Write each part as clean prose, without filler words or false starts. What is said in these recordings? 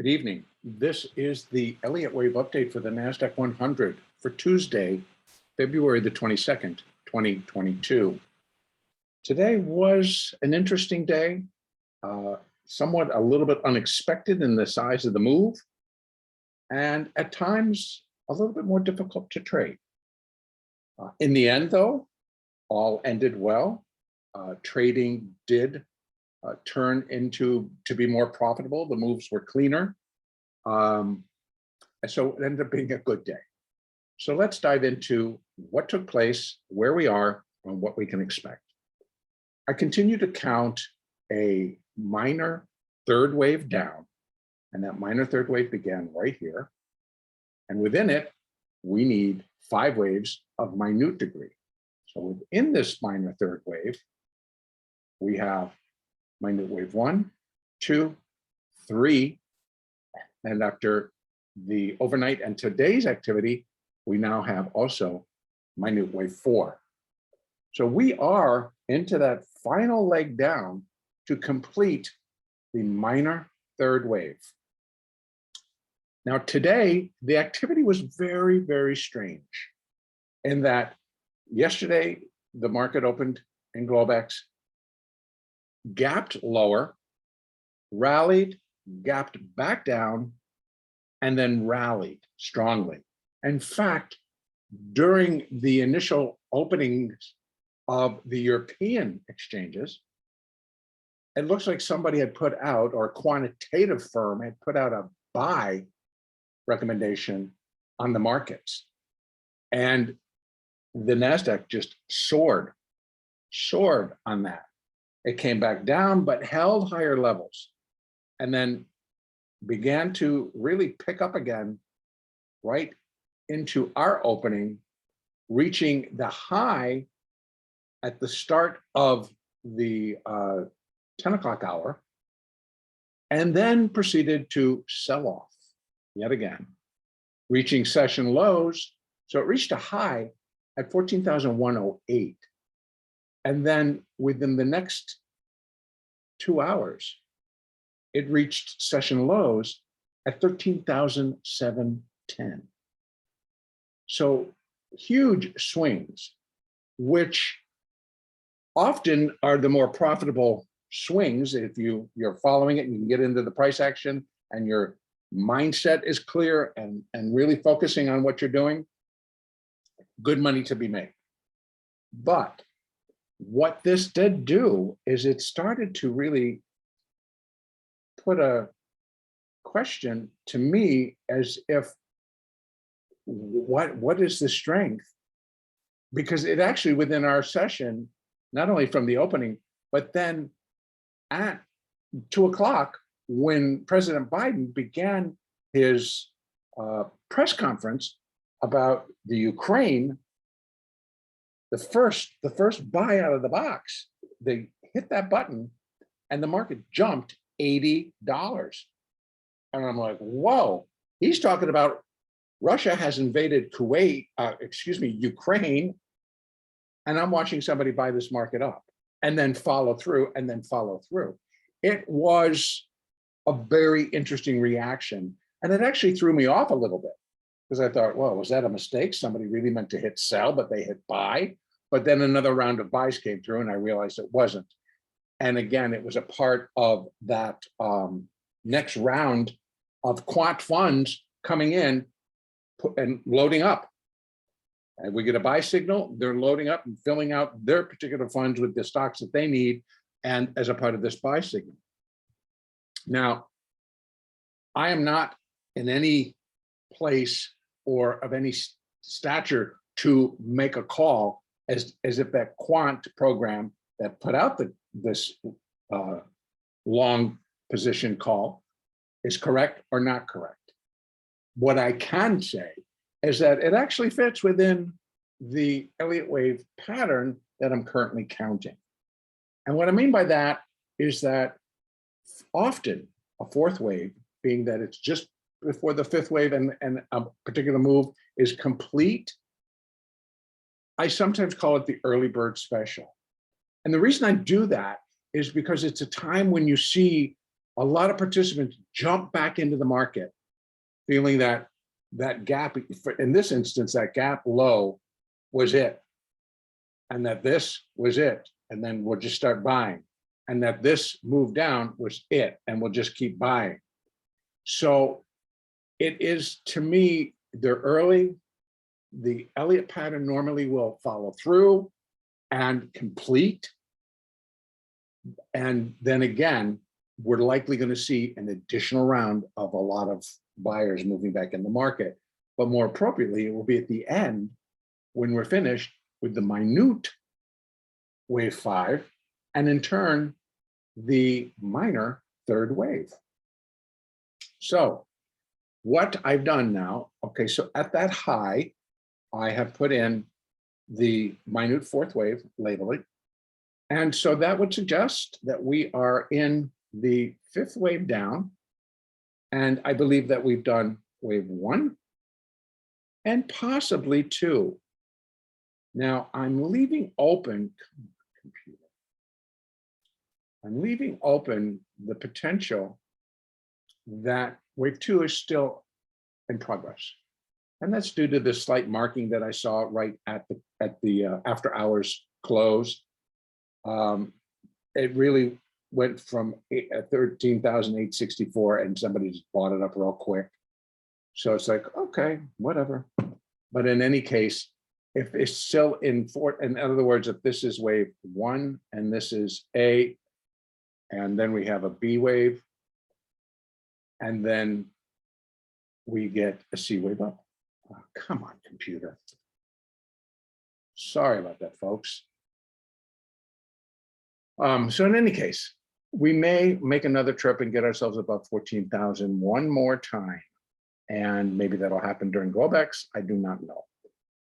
Good evening. This is the Elliott wave update for the NASDAQ 100 for Tuesday, February the 22nd, 2022. Today was an interesting day, somewhat a little bit unexpected in the size of the move, and at times a little bit more difficult to trade. In the end, though, all ended well. Trading did turn to be more profitable. The moves were cleaner. And so it ended up being a good day. So let's dive into what took place, where we are, and what we can expect. I continue to count a minor third wave down, and that minor third wave began right here. And within it, we need 5 waves of minute degree. So within this minor third wave, we have minute wave 1, 2, 3, and after the overnight and today's activity, we now have also minute wave 4. So we are into that final leg down to complete the minor third wave. Now today, the activity was very, very strange in that yesterday, the market opened in Globex, gapped lower, rallied, gapped back down, and then rallied strongly. In fact, during the initial openings of the European exchanges, it looks like somebody had put out, or a quantitative firm had put out a buy recommendation on the markets. And the NASDAQ just soared on that. It came back down, but held higher levels, and then began to really pick up again right into our opening, reaching the high at the start of the 10 o'clock hour, and then proceeded to sell off yet again, reaching session lows. So it reached a high at 14,108. And then within the next 2 hours, it reached session lows at 13,710. So huge swings, which often are the more profitable swings if you're following it and you can get into the price action and your mindset is clear and really focusing on what you're doing, good money to be made. But what this did do is it started to really put a question to me as if, what is the strength? Because it actually within our session, not only from the opening, but then at 2 o'clock, when President Biden began his press conference about the Ukraine, the first buy out of the box, they hit that button and the market jumped $80. And I'm like, whoa, he's talking about Russia has invaded Ukraine. And I'm watching somebody buy this market up and then follow through and then follow through. It was a very interesting reaction. And it actually threw me off a little bit because I thought, well, was that a mistake? Somebody really meant to hit sell, but they hit buy. But then another round of buys came through and I realized it wasn't. And again, it was a part of that next round of quant funds coming in and loading up. And we get a buy signal, they're loading up and filling out their particular funds with the stocks that they need and as a part of this buy signal. Now, I am not in any place or of any stature to make a call as if that quant program that put out this long position call is correct or not correct. What I can say is that it actually fits within the Elliott wave pattern that I'm currently counting. And what I mean by that is that often a fourth wave, being that it's just before the fifth wave and a particular move is complete, I sometimes call it the early bird special. And the reason I do that is because it's a time when you see a lot of participants jump back into the market, feeling that that gap, in this instance, that gap low was it, and that this was it, and then we'll just start buying, and that this move down was it, and we'll just keep buying. So it is, to me, they're early. The Elliott pattern normally will follow through and complete. And then again, we're likely going to see an additional round of a lot of buyers moving back in the market. But more appropriately, it will be at the end when we're finished with the minute wave 5, and in turn, the minor third wave. So what I've done now, okay, so at that high, I have put in the minute fourth wave labeling. And so that would suggest that we are in the fifth wave down. And I believe that we've done wave 1 and possibly 2. Now I'm leaving open, computer. I'm leaving open the potential that wave 2 is still in progress. And that's due to the slight marking that I saw right at the after hours close. It really went from 13,864 and somebody just bought it up real quick. So it's like, okay, whatever. But in any case, if it's still in other words, if this is wave 1 and this is A, and then we have a B wave, and then we get a C wave up. Oh, come on, computer. Sorry about that, folks. So in any case, we may make another trip and get ourselves above 14,000 one more time. And maybe that'll happen during Globex. I do not know.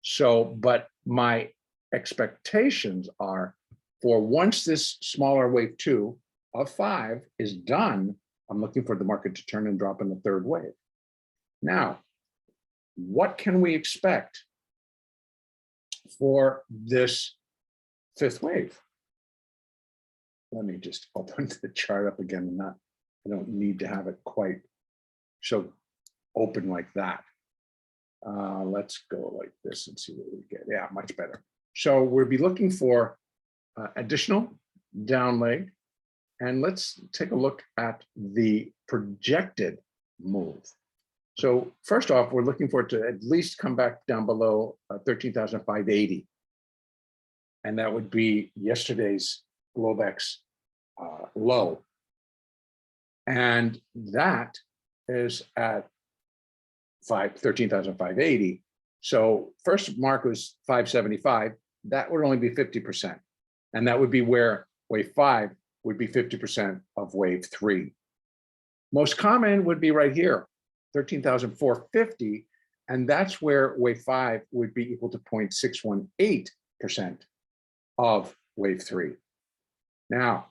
So, but my expectations are for once this smaller wave 2 of 5 is done, I'm looking for the market to turn and drop in the third wave. Now, what can we expect for this fifth wave? Let me just open the chart up again. I don't need to have it quite so open like that. Let's go like this and see what we get. Yeah, much better. So we'll be looking for additional down leg. And let's take a look at the projected move. So first off, we're looking for it to at least come back down below 13,580. And that would be yesterday's Globex low. And that is at 13,580. So first mark was 575. That would only be 50%. And that would be where wave 5 would be 50% of wave 3. Most common would be right here, 13,450. And that's where wave 5 would be equal to 0.618% of wave 3. Now,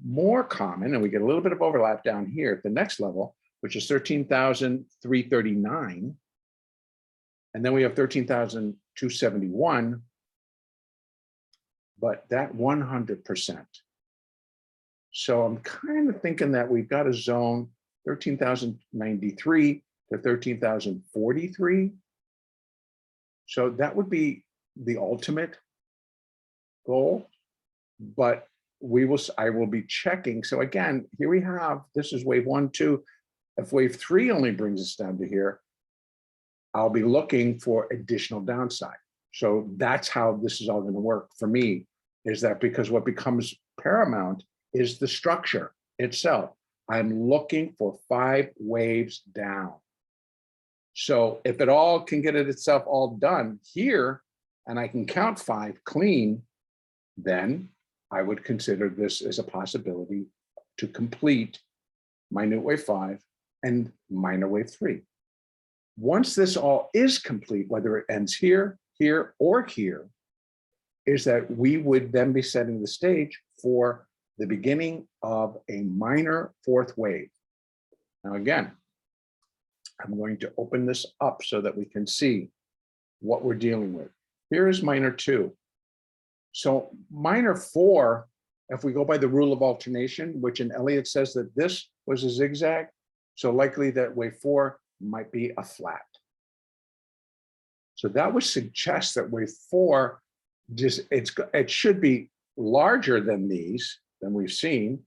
more common, and we get a little bit of overlap down here at the next level, which is 13,339. And then we have 13,271, but that 100%. So I'm kind of thinking that we've got a zone 13,093 to 13,043. So that would be the ultimate goal, but I will be checking. So again, here we have, this is wave 1, 2. If wave 3 only brings us down to here, I'll be looking for additional downside. So that's how this is all going to work for me, is that because what becomes paramount is the structure itself. I'm looking for 5 waves down. So if it all can get it itself all done here, and I can count 5 clean, then I would consider this as a possibility to complete minute wave 5 and minor wave 3. Once this all is complete, whether it ends here, here, or here, is that we would then be setting the stage for the beginning of a minor fourth wave. Now, again, I'm going to open this up so that we can see what we're dealing with. Here is minor 2. So minor 4 if we go by the rule of alternation, which in Elliott says that this was a zigzag, so likely that wave 4 might be a flat. So that would suggest that wave 4 it should be larger than these than we've seen,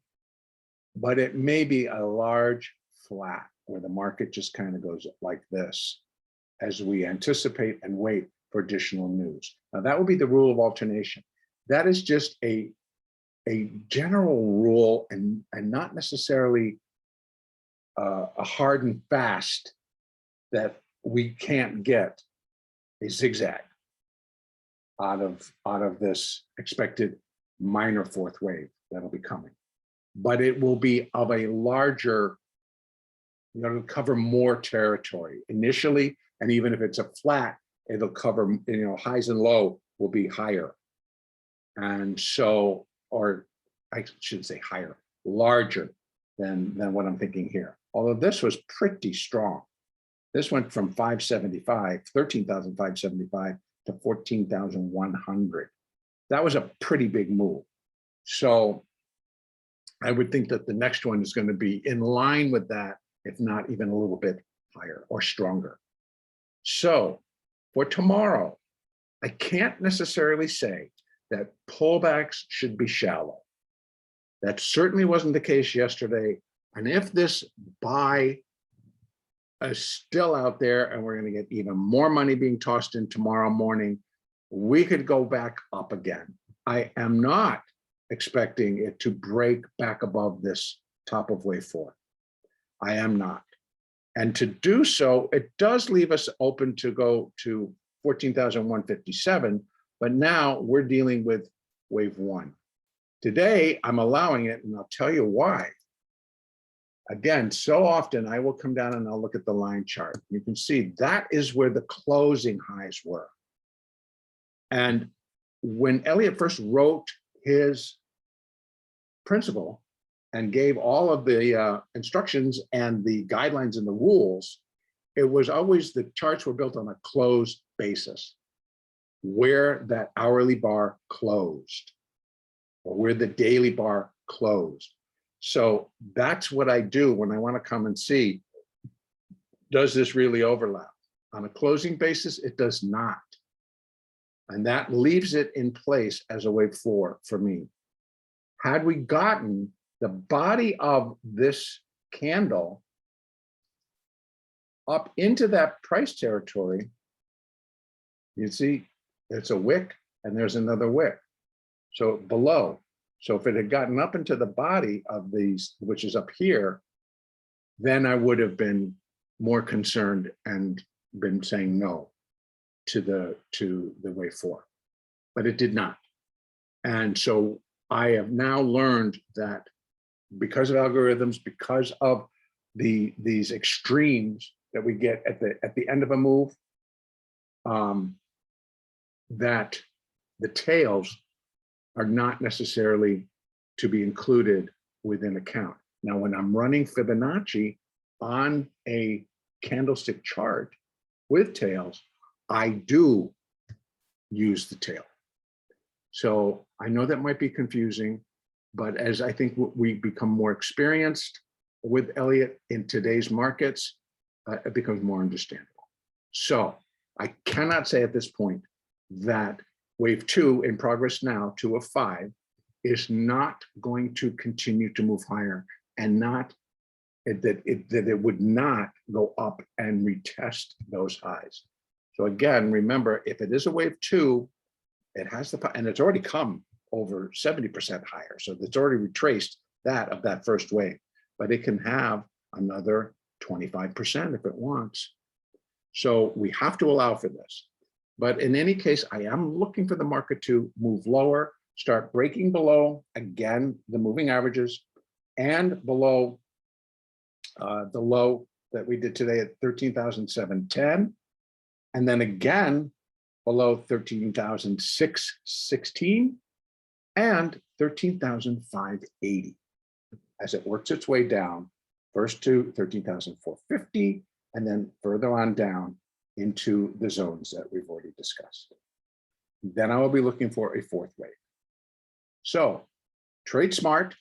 but it may be a large flat where the market just kind of goes like this as we anticipate and wait for additional news. Now that would be the rule of alternation. That is just a general rule and not necessarily a hard and fast that we can't get a zigzag out of this expected minor fourth wave that'll be coming. But it will be of a larger, it'll cover more territory initially, and even if it's a flat, it'll cover, highs and low will be higher. And so, or I should say higher, larger than what I'm thinking here. Although this was pretty strong. This went from 13,575 to 14,100. That was a pretty big move. So I would think that the next one is going to be in line with that, if not even a little bit higher or stronger. So for tomorrow, I can't necessarily say that pullbacks should be shallow. That certainly wasn't the case yesterday. And if this buy is still out there and we're going to get even more money being tossed in tomorrow morning, we could go back up again. I am not expecting it to break back above this top of wave 4. I am not. And to do so, it does leave us open to go to 14,157, but now we're dealing with wave 1. Today, I'm allowing it, and I'll tell you why. Again, so often I will come down and I'll look at the line chart. You can see that is where the closing highs were. And when Elliott first wrote his principle and gave all of the instructions and the guidelines and the rules, it was always the charts were built on a closed basis, where that hourly bar closed or where the daily bar closed. So that's what I do when I want to come and see, does this really overlap? On a closing basis, it does not. And that leaves it in place as a wave 4 for me. Had we gotten the body of this candle up into that price territory, you see it's a wick and there's another wick. So below. So if it had gotten up into the body of these, which is up here, then I would have been more concerned and been saying no to the wave 4, but it did not. And so I have now learned that because of algorithms, because of these extremes that we get at the end of a move, that the tails are not necessarily to be included within a count. Now, when I'm running Fibonacci on a candlestick chart with tails, I do use the tail. So I know that might be confusing, but as I think we become more experienced with Elliott in today's markets, it becomes more understandable. So I cannot say at this point that wave 2 in progress now, 2 of 5, is not going to continue to move higher, and that it would not go up and retest those highs. So again, remember, if it is a wave 2, it has the, and it's already come over 70% higher. So it's already retraced that of that first wave, but it can have another 25% if it wants. So we have to allow for this. But in any case, I am looking for the market to move lower, start breaking below, again, the moving averages, and below the low that we did today at 13,710, and then again below 13,616 and 13,580 as it works its way down, first to 13,450, and then further on down into the zones that we've already discussed. Then I will be looking for a fourth wave. So trade smart,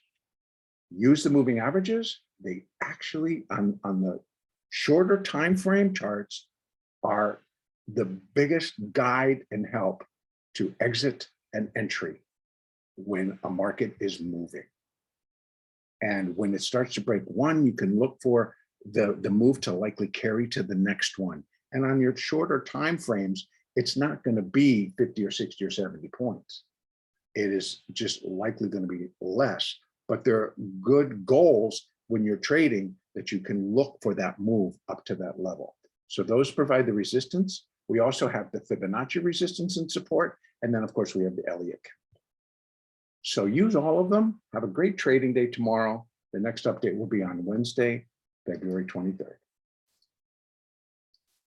use the moving averages. They actually, on the shorter time frame charts, are the biggest guide and help to exit and entry when a market is moving. And when it starts to break one, you can look for the move to likely carry to the next one. And on your shorter time frames, it's not going to be 50 or 60 or 70 points. It is just likely going to be less, but there are good goals when you're trading that you can look for that move up to that level. So those provide the resistance. We also have the Fibonacci resistance and support. And then of course we have the Elliott. So use all of them. Have a great trading day tomorrow. The next update will be on Wednesday, February 23rd.